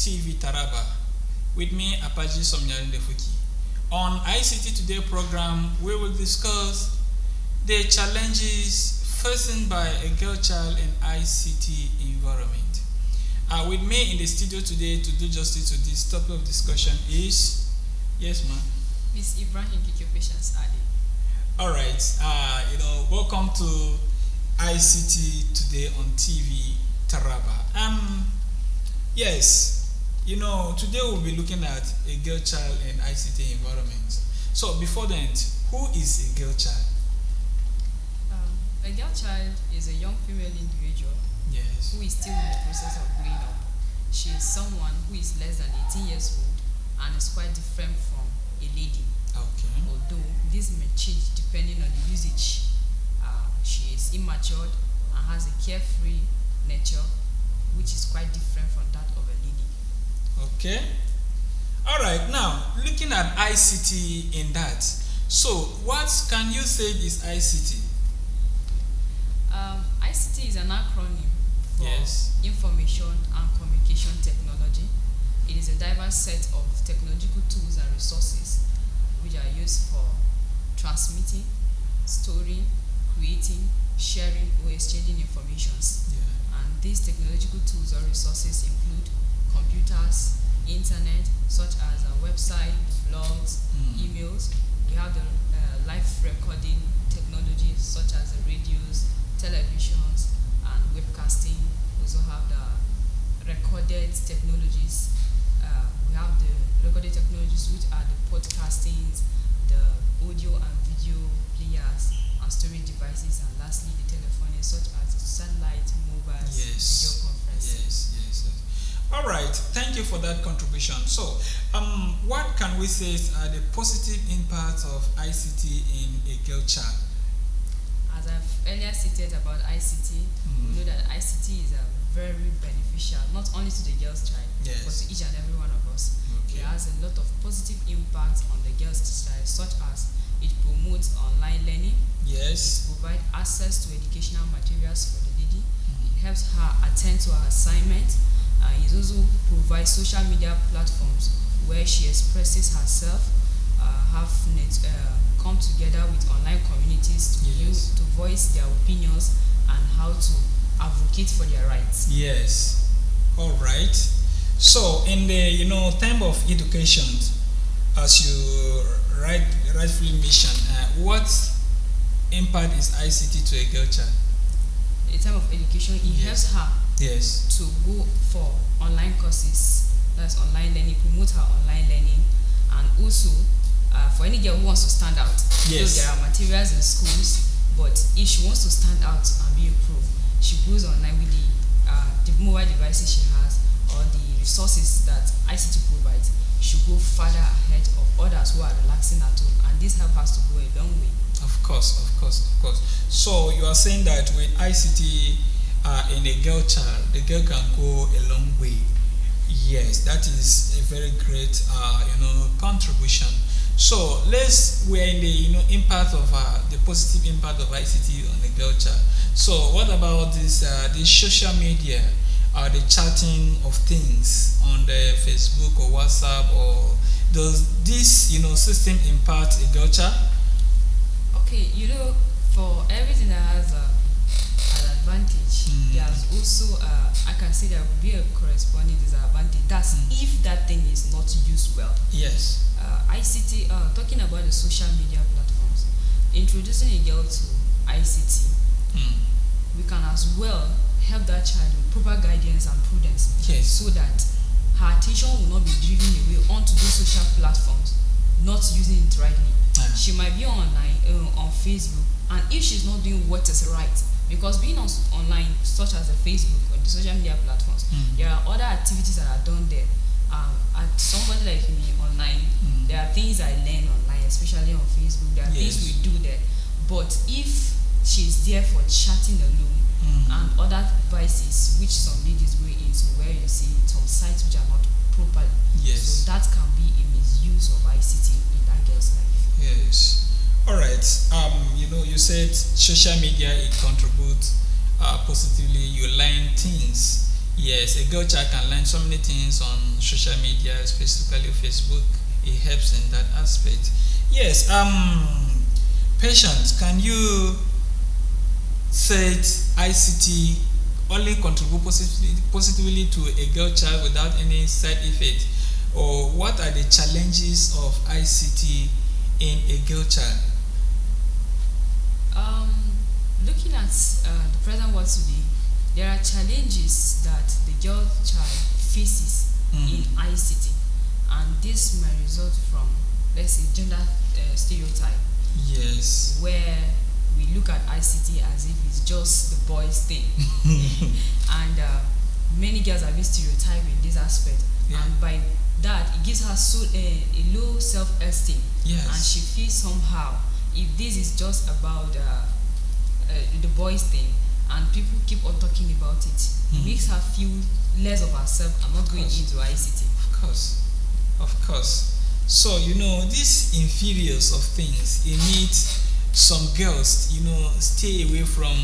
TV Taraba. With me, Apaji Somnyarindefuki. On ICT Today program, we will discuss the challenges faced by a girl child in ICT environment. With me in the studio today to do justice to this topic of discussion is, yes, ma'am. Miss Ibrahim Kike Patience Adi. All right. Welcome to ICT Today on TV Taraba. Yes. Today we'll be looking at a girl child in ICT environment. So before then, who is a girl child? A girl child is a young female individual Yes. who is still in the process of growing up. She is someone who is less than 18 years old and is quite different from a lady. Okay. Although this may change depending on the usage. She is immature and has a carefree nature, which is quite different from that of a lady. Okay. All right. Now, looking at ICT in that. So, what can you say is ICT? ICT is an acronym for Yes. Information and Communication Technology. It is a diverse set of technological tools and resources which are used for transmitting, storing, creating, sharing, or exchanging information. Yeah. And these technological tools or resources include computers, internet, such as website, blogs, emails. We have the live recording technologies such as the radios, televisions, and webcasting. We also have the recorded technologies. We have the recorded technologies which are the podcastings, the audio and video players, and storage devices, and lastly the telephony such as the satellite, mobile, video conferencing. Yes. All right. Thank you for that contribution. So, what can we say are the positive impacts of ICT in a girl child? As I've earlier stated about ICT, we know that ICT is very beneficial, not only to the girl's child, Yes. but to each and every one of us. Okay. It has a lot of positive impacts on the girl's child, such as it promotes online learning, Yes. provide access to educational materials for the lady, it helps her attend to her assignment, and it also provides social media platforms where she expresses herself, come together with online communities to Yes. to voice their opinions and how to advocate for their rights. Yes. All right. So, in the time of education, as you rightfully mentioned, what impact is ICT to a girl child? In terms of education, it Yes. helps her Yes. to go for online courses, that's online learning, promote her online learning, and also for any girl who wants to stand out. Yes. Though there are materials in schools, but if she wants to stand out and be a pro, she goes online with the mobile devices she has or the resources that ICT provides. She go further ahead of others who are relaxing at home, and this helps us to go a long way. Of course. So you are saying that with ICT in a girl child, the girl can go a long way. Yes, that is a very great contribution. So we're in the impact of the positive impact of ICT on the girl child. So what about this the social media, the chatting of things on the Facebook or WhatsApp, or does this system impact a girl child? Okay, for everything that has an advantage, there's also I can say there will be a corresponding disadvantage. That's if that thing is not used well. Yes. ICT, talking about the social media platforms, introducing a girl to ICT, we can as well help that child with proper guidance and prudence, Yes. so that her attention will not be driven away onto those social platforms, not using it rightly. She might be online on Facebook, and if she's not doing what is right, because being online, such as the Facebook or the social media platforms, there are other activities that are done there. At somebody like me online, there are things I learn online, especially on Facebook. There are Yes. things we do there. But if she's there for chatting alone and other devices, which some ladies go into, where you see some sites which are not proper, Yes. so that can be a misuse of ICT in that girl's life. Yes. All right. You said social media it contributes positively. You learn things. Yes, a girl child can learn so many things on social media, specifically Facebook. It helps in that aspect. Yes, Patience, can you said ICT only contribute positively to a girl child without any side effect? Or what are the challenges of ICT in a girl child? Um, Looking at the present world today, there are challenges that the girl child faces in ICT, and this might result from, let's say, gender stereotype. Yes. Where we look at ICT as if it's just the boys' thing, and many girls have been stereotyped in this aspect, and by that it gives her a low self-esteem, and she feels somehow if this is just about the boys' thing, and people keep on talking about it, it makes her feel less of herself and not going into ICT. Of course. So these inferiors of things, it needs some girls, stay away from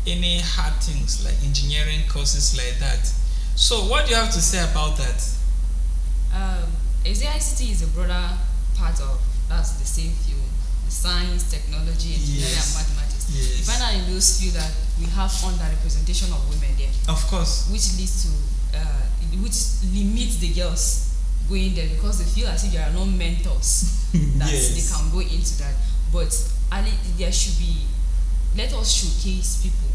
any hard things like engineering courses like that. So what do you have to say about that? ICT is a broader part of, that's the same field, the science, technology, engineering, and mathematics. Yes. You find out in those fields that we have underrepresentation of women there. Of course. Which leads to, which limits the girls going there, because they feel as if there are no mentors that they can go into that. But there should be, let us showcase people,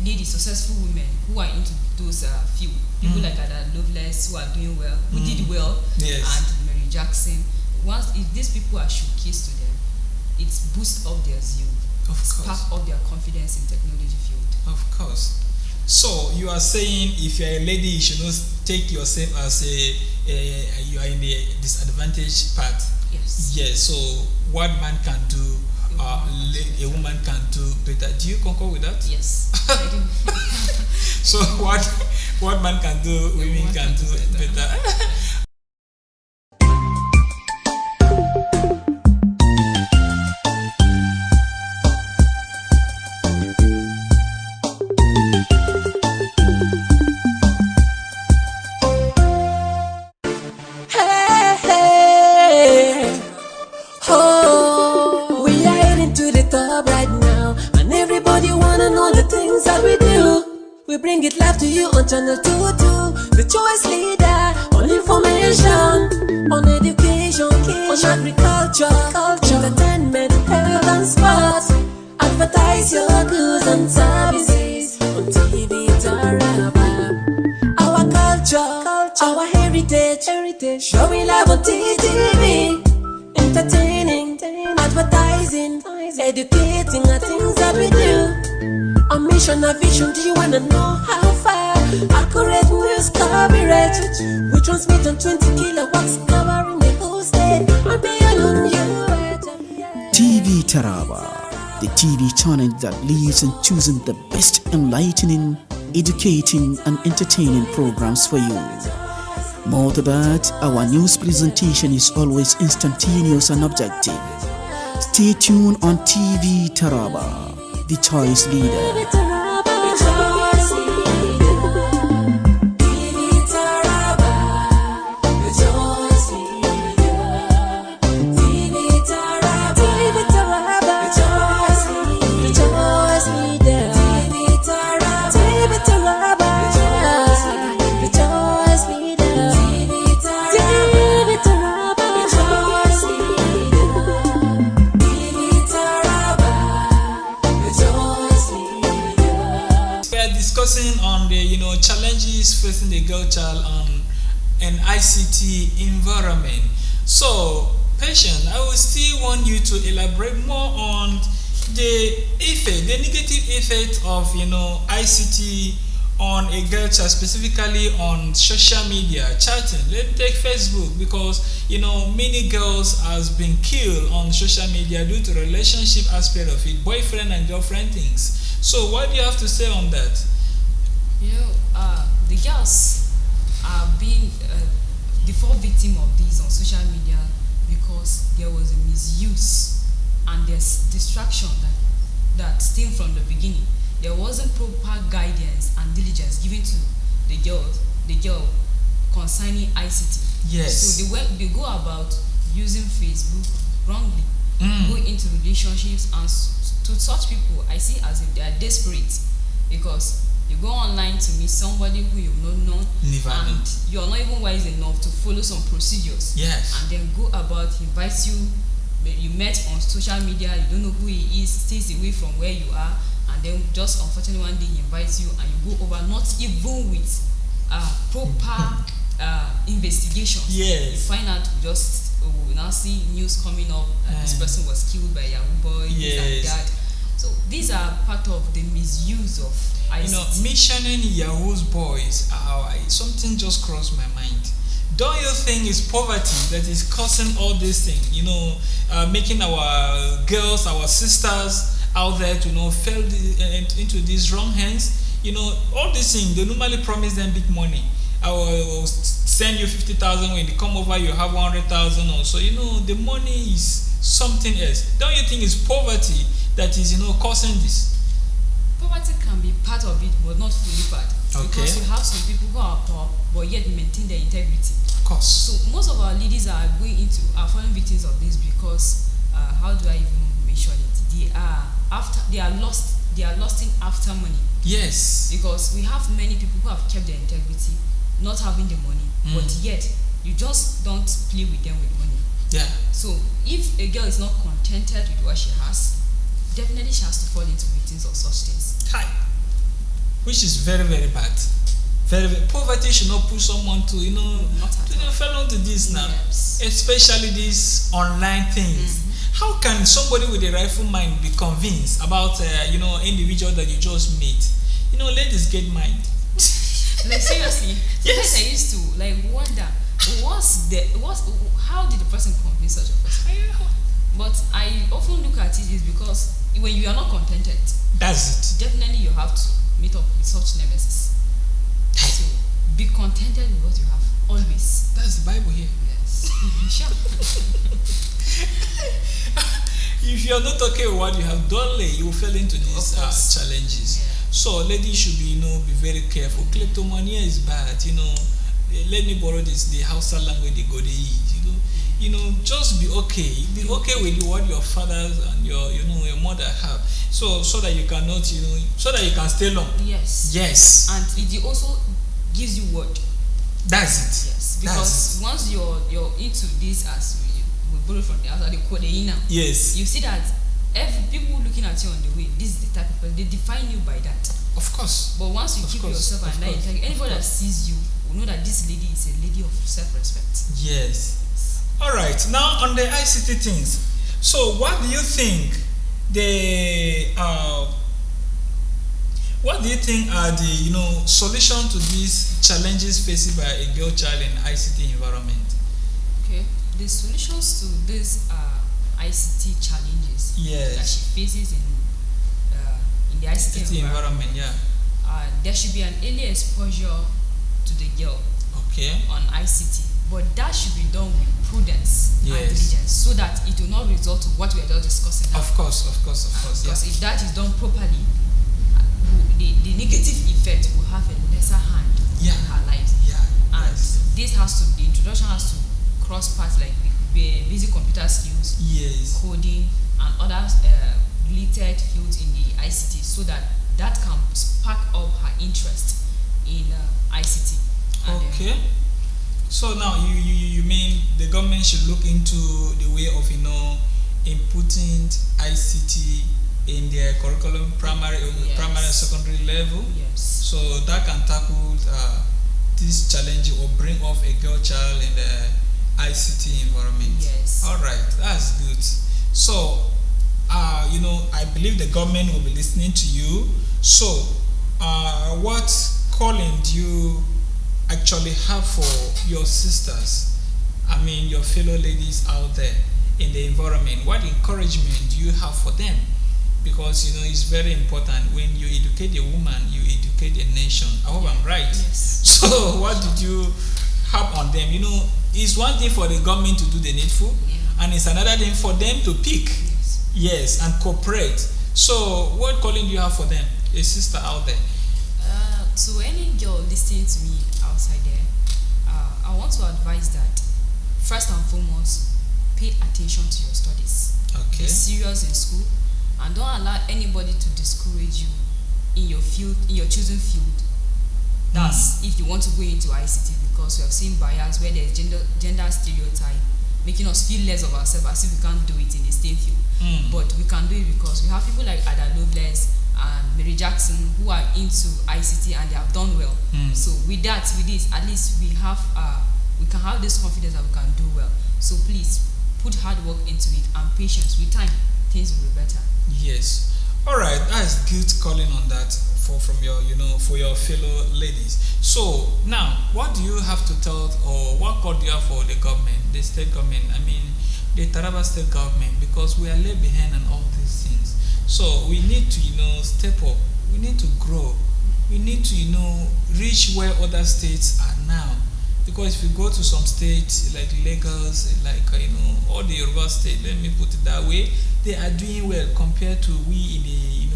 ladies, successful women who are into those fields. People like Ada Lovelace, who are doing well, who did well, and Mary Jackson. If these people are showcased to them, it boosts up their zeal, spark up their confidence in technology field. Of course. So you are saying if you are a lady, you should not take yourself as you are in a disadvantaged part. Yes. Yes. So what man can do, a woman can do better. Do you concur with that? Yes, I do. So what man can do, women can do better. We bring it live to you on Channel 22, the choice leader on information, on education, on agriculture, entertainment, health and sports. Advertise your goods and services on TV Taraba. Our culture, our heritage, showing love on TV, entertaining, advertising, educating the things that we do. A mission, a vision, do you wanna know how far? Accurate news coverage. We transmit on 20 kilowatts, covering the whole state. And beyond you. TV Taraba, the TV channel that leads in choosing the best enlightening, educating and entertaining programs for you. More to that, our news presentation is always instantaneous and objective. Stay tuned on TV Taraba, the choice leader. On the challenges facing the girl child on an ICT environment. So, Patient, I will still want you to elaborate more on the negative effect of ICT on a girl child, specifically on social media, chatting. Let's take Facebook, because many girls has been killed on social media due to relationship aspect of it, boyfriend and girlfriend things. So, what do you have to say on that? The girls are being default victim of this on social media because there was a misuse and there's distraction that stemmed from the beginning. There wasn't proper guidance and diligence given to the girl concerning ICT. Yes. So they go about using Facebook wrongly, go into relationships, and to such people, I see as if they are desperate, because you go online to meet somebody who you've not known, and you're not even wise enough to follow some procedures. Yes. And then go about, he invites you, you met on social media, you don't know who he is, stays away from where you are, and then just unfortunately one day he invites you and you go over, not even with proper investigation. Yes. You find out, we now see news coming up, this person was killed by Yahoo boy, this and that. So these are part of the misuse of ICT. You know, mentioning Yahoo's boys, something just crossed my mind. Don't you think it's poverty that is causing all these things? You know, making our girls, our sisters out there to fell into these wrong hands. You know, all these things, they normally promise them big money. I will send you 50,000, when they come over you have 100,000 or so. You know, the money is something else. Don't you think it's poverty that is causing this? Poverty can be part of it, but not fully part. Okay. Because you have some people who are poor but yet maintain their integrity. Of course. So most of our ladies are falling victims of this because how do I even mention it? They are lusting after money. Yes. Because we have many people who have kept their integrity, not having the money, but yet you just don't play with them with money. Yeah. So if a girl is not contented with what she has, definitely she has to fall into victims of such things. Hi. Which is very, very bad. Very, very, poverty should not push someone to fall into this now. Yes. Especially these online things. How can somebody with a rightful mind be convinced about individual that you just meet? Ladies get mind. Like seriously, Yes. I used to wonder how did the person convince such a person? But I often look at it is because when you are not contented, That's it. definitely you have to meet up with such nemesis. So be contented with what you have always. That's the Bible here. Yes. Sure. If you're not okay with what you have, don't you will fall into these Of course. challenges. Yeah. So ladies should be be very careful. Kleptomania is bad. Let me borrow the Hausa language they go they eat. Just be okay. Be okay with what your fathers and your mother have. So that you cannot so that you can stay long. Yes. Yes. And it also gives you word. That's it. Yes. Because once you're into this, as we borrow from the outside, they call the inner. Yes. You see that every people looking at you on the way, this is the type of person, they define you by that. Of course. But once you Of keep course, yourself of at night, course, anybody of that course. sees you will know that this lady is a lady of self-respect. Yes. All right. Now on the ICT things. So what do you think are the solution to these challenges faced by a girl child in ICT environment? Okay. The solutions to these ICT challenges Yes. that she faces in the ICT environment, Yeah. there should be an early exposure to the girl Okay. on ICT, but that should be done with prudence and Yes. diligence, so that it will not result to what we are just discussing now. Of course. Because Yeah. if that is done properly, the negative effect will have a lesser hand Yeah. in her lives. Yeah. And Yes. the introduction has to cross paths like basic computer skills, Yes. coding, and other related fields in the ICT, so that can spark up her interest in ICT. And, Okay. So now you mean the government should look into the way of inputting ICT in their curriculum, primary and secondary level, yes. so that can tackle this challenge or bring off a girl child in the ICT environment. Yes. All right, that's good. So I believe the government will be listening to you. So what calling do you actually have for your sisters, your fellow ladies out there in the environment? What encouragement do you have for them? Because it's very important. When you educate a woman, you educate a nation. I hope I'm right. Yes. So what did you have on them? It's one thing for the government to do the needful, and it's another thing for them to pick. Yes. Yes, and cooperate. So what calling do you have for them? A sister out there. To any girl listening to me outside there, I want to advise that first and foremost, pay attention to your studies. Okay. Be serious in school, and don't allow anybody to discourage you in your field, in your chosen field. That's if you want to go into ICT, because we have seen bias where there's gender stereotype, making us feel less of ourselves as if we can't do it in the same field. But we can do it because we have people like Ada Lovelace and Mary Jackson who are into ICT and they have done well. So with this, at least we can have this confidence that we can do well. So please put hard work into it and patience. With time, things will be better. Yes. All right. That's good calling on that from your, for your fellow ladies. So now, what do you have to tell, or what call do you have for the government, the state government? I mean, the Taraba state government, because we are left behind on all these things. So we need to, step up. We need to grow. We need to, reach where other states are now. Because if you go to some states like Lagos, like all the Yoruba states, let me put it that way, they are doing well compared to we in the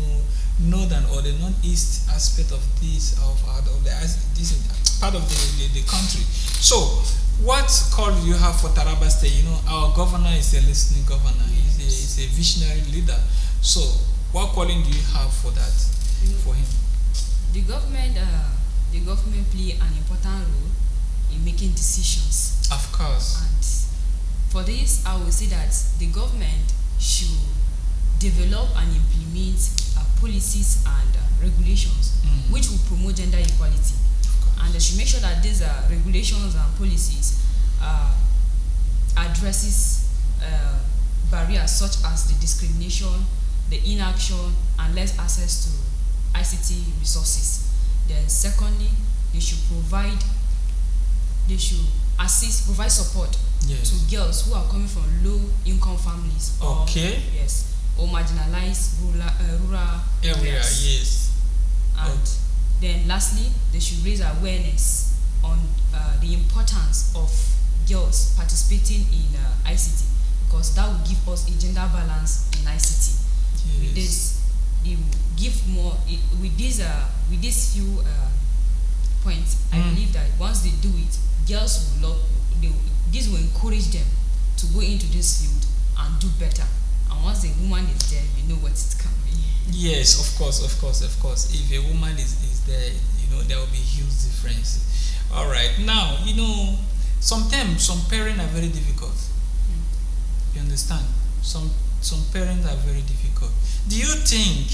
northern or the northeast aspect of this part of the country. So, what call do you have for Taraba State? Our governor is a listening governor. He's a visionary leader. So, what calling do you have for that, for him? The government play an important role in making decisions. Of course. And for this, I will say that the government should develop and implement policies and regulations which will promote gender equality. And they should make sure that these regulations and policies addresses barriers such as the discrimination, the inaction, and less access to ICT resources. Then secondly, they should provide support to girls who are coming from low-income families or marginalized rural areas. Yes. And then lastly, they should raise awareness on the importance of girls participating in ICT, because that will give us a gender balance in ICT. Yes. With this, it will give more. With these few points, I believe that once they do it, girls will this will encourage them to go into this field and do better. And once the woman is there, we know what it can be. Yes, of course. If a woman is there, there will be huge difference. All right. Now, sometimes some parents are very difficult. You understand? Some parents are very difficult. Do you think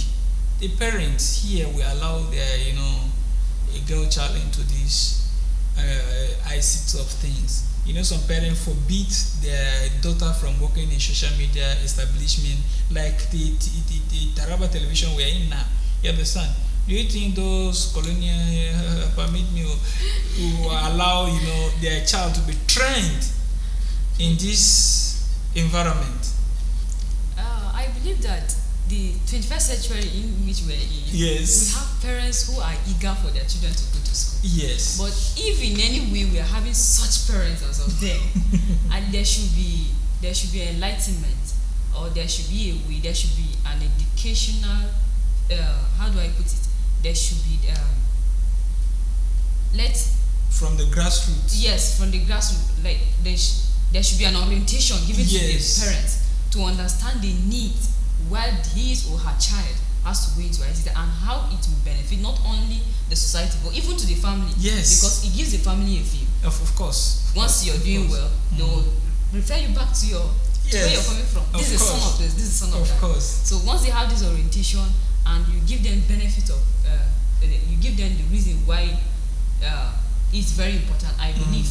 the parents here will allow their, a girl child into this ICT of things? Some parents forbid their daughter from working in social media establishment, like the Taraba television we're in now. You understand? Do you think those colonial permit me who allow their child to be trained in this environment? I believe that the 21st century in which we're in, yes, we have parents who are eager for their children to go to school. Yes. But if in any way we are having such parents as of them, and there should be enlightenment, or there should be an educational, how do I put it? There should be from the grassroots. Yes, from the grassroots. Like there should be an orientation given to the parents to understand the needs while his or her child has to go into ICT and how it will benefit not only the society but even to the family. Yes. Because it gives the family a feel. Of course. Once you're doing well, they will refer you back to where you're coming from. This is son of this, this is son of that. Of course. So once they have this orientation and you give them benefit of, you give them the reason why it's very important, I believe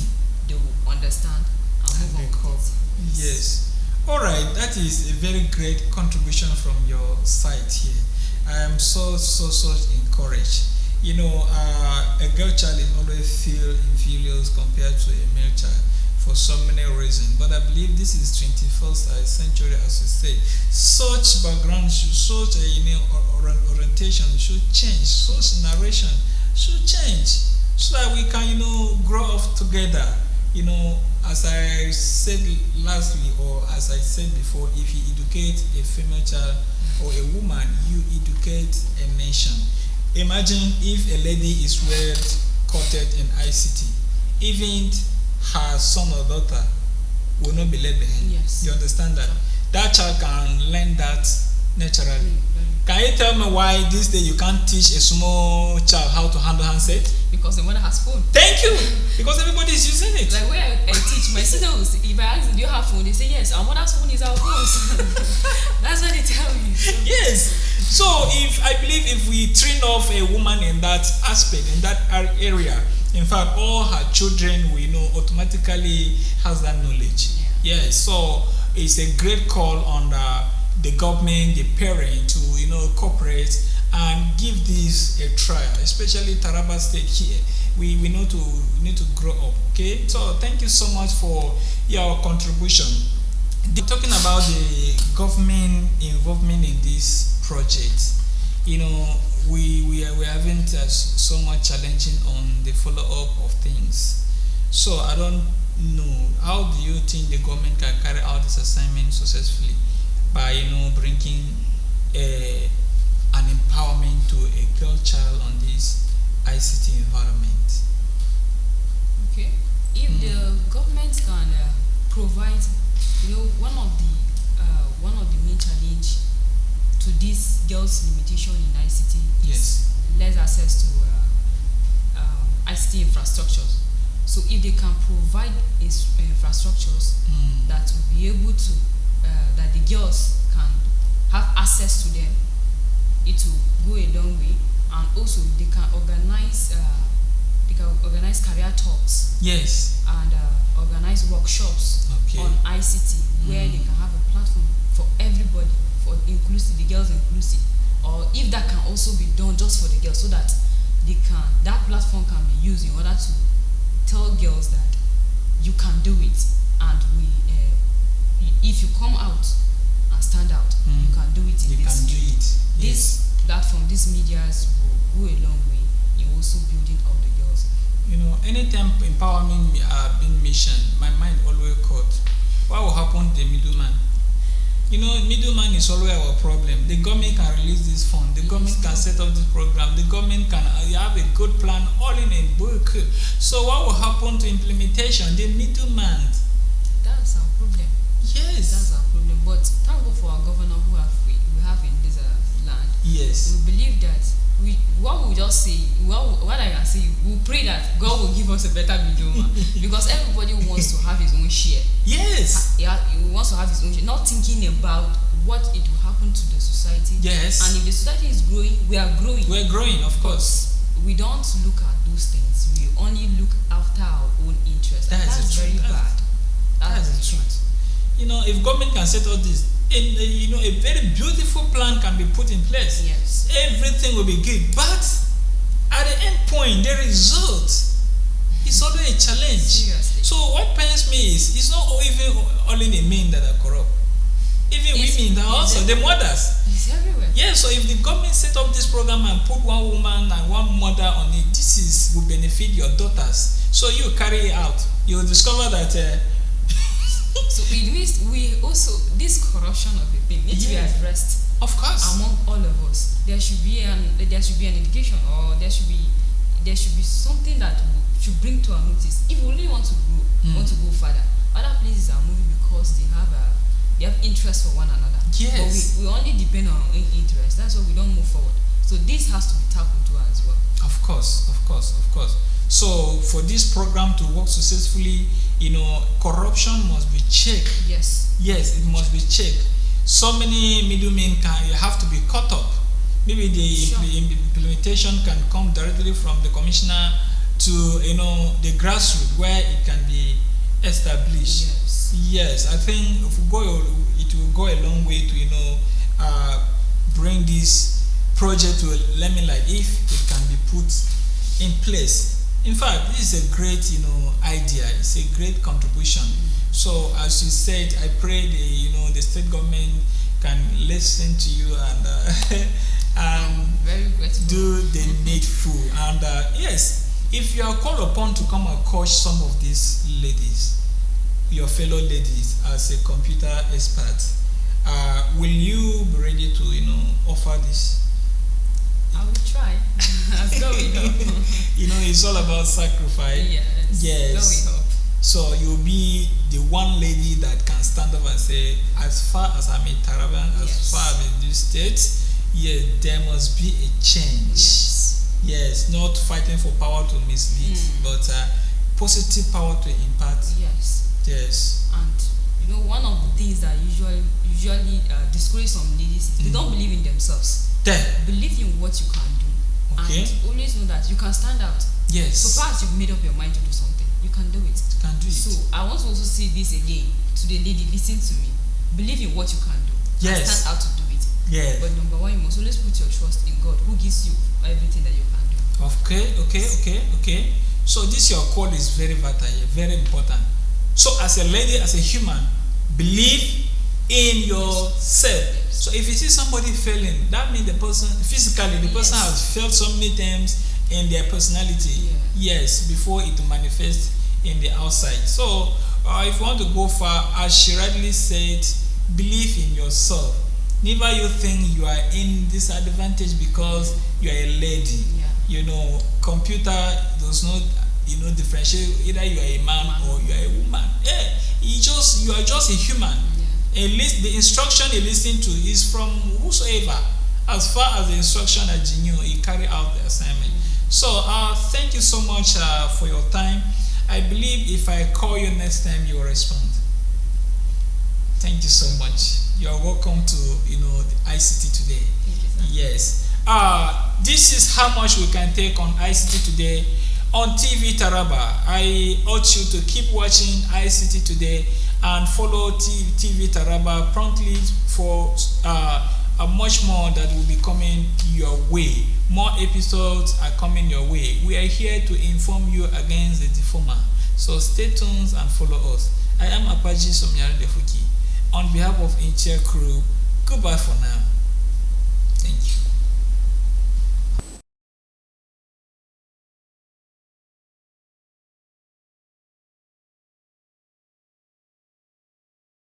they will understand and move on with it. Yes. All right, that is a very great contribution from your side here. I am so encouraged. A girl child is always feel inferior compared to a male child for so many reasons. But I believe this is 21st century, as you say. Such background, such orientation should change. Such narration should change, so that we can grow up together. As I said lastly, or as I said before, if you educate a female child or a woman, you educate a nation. Imagine if a lady is well courted in ICT, even her son or daughter will not be left behind. Yes. You understand that? Sure. That child can learn that naturally. Very- Can you tell me why this day you can't teach a small child how to handle handset? Because the mother has phone. Thank you, because everybody is using it. Like where I teach my students, if I ask them, do you have phone? They say yes. Our mother's phone is our phone. That's what they tell me. So, Yes. So if I believe if we train off a woman in that aspect, in that area, in fact, all her children we know automatically has that knowledge. Yeah. Yes. So it's a great call on the government, the parent to cooperate and give this a try, especially Taraba State here. We need to grow up. Okay. So thank you so much for your contribution. Talking about the government involvement in this project, we are having so much challenging on the follow up of things. So I don't know, how do you think the government can carry out this assignment successfully by bringing an empowerment to a girl child on this ICT environment? okay. If the government can provide, one of the main challenge to this girls limitation in ICT Yes. is less access to ICT infrastructures. So if they can provide infrastructures that will be able to that the girls can have access to them, it will go a long way. And also they can organize career talks Yes. and organize workshops Okay. on ICT where they can have a platform for everybody, for inclusive, the girls inclusive, or if that can also be done just for the girls, so that that platform can be used in order to tell girls that you can do it, and if you come out and stand out, you can do it in You this can do field. it. This platform, these medias will go a long way in also building up the girls. Anytime empowerment being mentioned, my mind always caught. What will happen to the middleman? Middleman is always our problem. The government can release this fund. The government can set up this program. The government can have a good plan, all in a book. So what will happen to implementation? The middleman. That's our problem. Yes. That's our problem. But thank God for our governor who we have in this land. Yes. We believe that what we just say, what I can say, we pray that God will give us a better middleman, because everybody wants to have his own share. Yes. He wants to have his own share, not thinking about what it will happen to the society. Yes. And if the society is growing, we are growing. We're growing, of course. We don't look at those things. We only look after our own interests. And That's that's the very truth. bad. That's the truth. If government can set all this, a very beautiful plan can be put in place. Yes. Everything will be good, but at the end point, the result is always a challenge. Seriously. So what pains me is it's not even only the men that are corrupt. Even women are also the mothers. It's everywhere. Yeah, so if the government set up this program and put one woman and one mother on it, will benefit your daughters. So you carry it out. You'll discover that So we also, this corruption of a thing needs to be addressed. of course. Among all of us, there should be an education, or there should be something that we should bring to our notice. If we really want to grow, want to go further, other places are moving because they have interest for one another. Yes. But we only depend on our own interest. That's why we don't move forward. So this has to be tackled too as well. Of course. So for this program to work successfully, corruption must be checked. Yes. Yes, it must be checked. So many middlemen have to be cut up. Maybe the implementation can come directly from the commissioner to the grassroots where it can be established. Yes. Yes, I think it will go a long way to bring this project to a limelight if it can be put in place. In fact, this is a great idea. It's a great contribution. So as you said, I pray the state government can listen to you and Very grateful. do the needful. And yes, if you are called upon to come and coach some of these ladies, your fellow ladies, as a computer expert, will you be ready to offer this? I will try. As God will help. It's all about sacrifice. Yes. Yes. God will help. So you'll be the one lady that can stand up and say, as far as I'm in Taraban, as far as I'm in this state, yes, there must be a change. Yes, not fighting for power to mislead, but positive power to impart. Yes. And one of the things that usually discourage some ladies is they don't believe in themselves. Believe in what you can do. Okay. And always know that you can stand out. Yes. So far as you've made up your mind to do something, you can do it. You can do it. So I want to also say this again to the lady, listen to me. Believe in what you can do. Yes. And stand out to do it. Yes. But number one, you must always put your trust in God, who gives you everything that you can do. Okay. So this your call is very vital, very important. So as a lady, as a human, believe in yourself. So if you see somebody failing, that means the person physically, the person has failed so many times in their personality. Yes, before it manifests in the outside. So if you want to go far, as she rightly said, believe in yourself. Never you think you are in disadvantage because you are a lady. Computer does not differentiate either you are a man or you are a woman. You are just a human. At least the instruction you listen to is from whosoever. As far as the instruction are genuine, you carry out the assignment. So thank you so much for your time. I believe if I call you next time, you will respond. Thank you so much. You are welcome to the ICT today. Thank you, sir. Yes. This is how much we can take on ICT today on TV Taraba. I urge you to keep watching ICT today and follow TV Taraba promptly for much more that will be coming your way. More episodes are coming your way. We are here to inform you against the deformer. So stay tuned and follow us. I am Apaji Somyari Defuki. On behalf of Inchia crew, goodbye for now.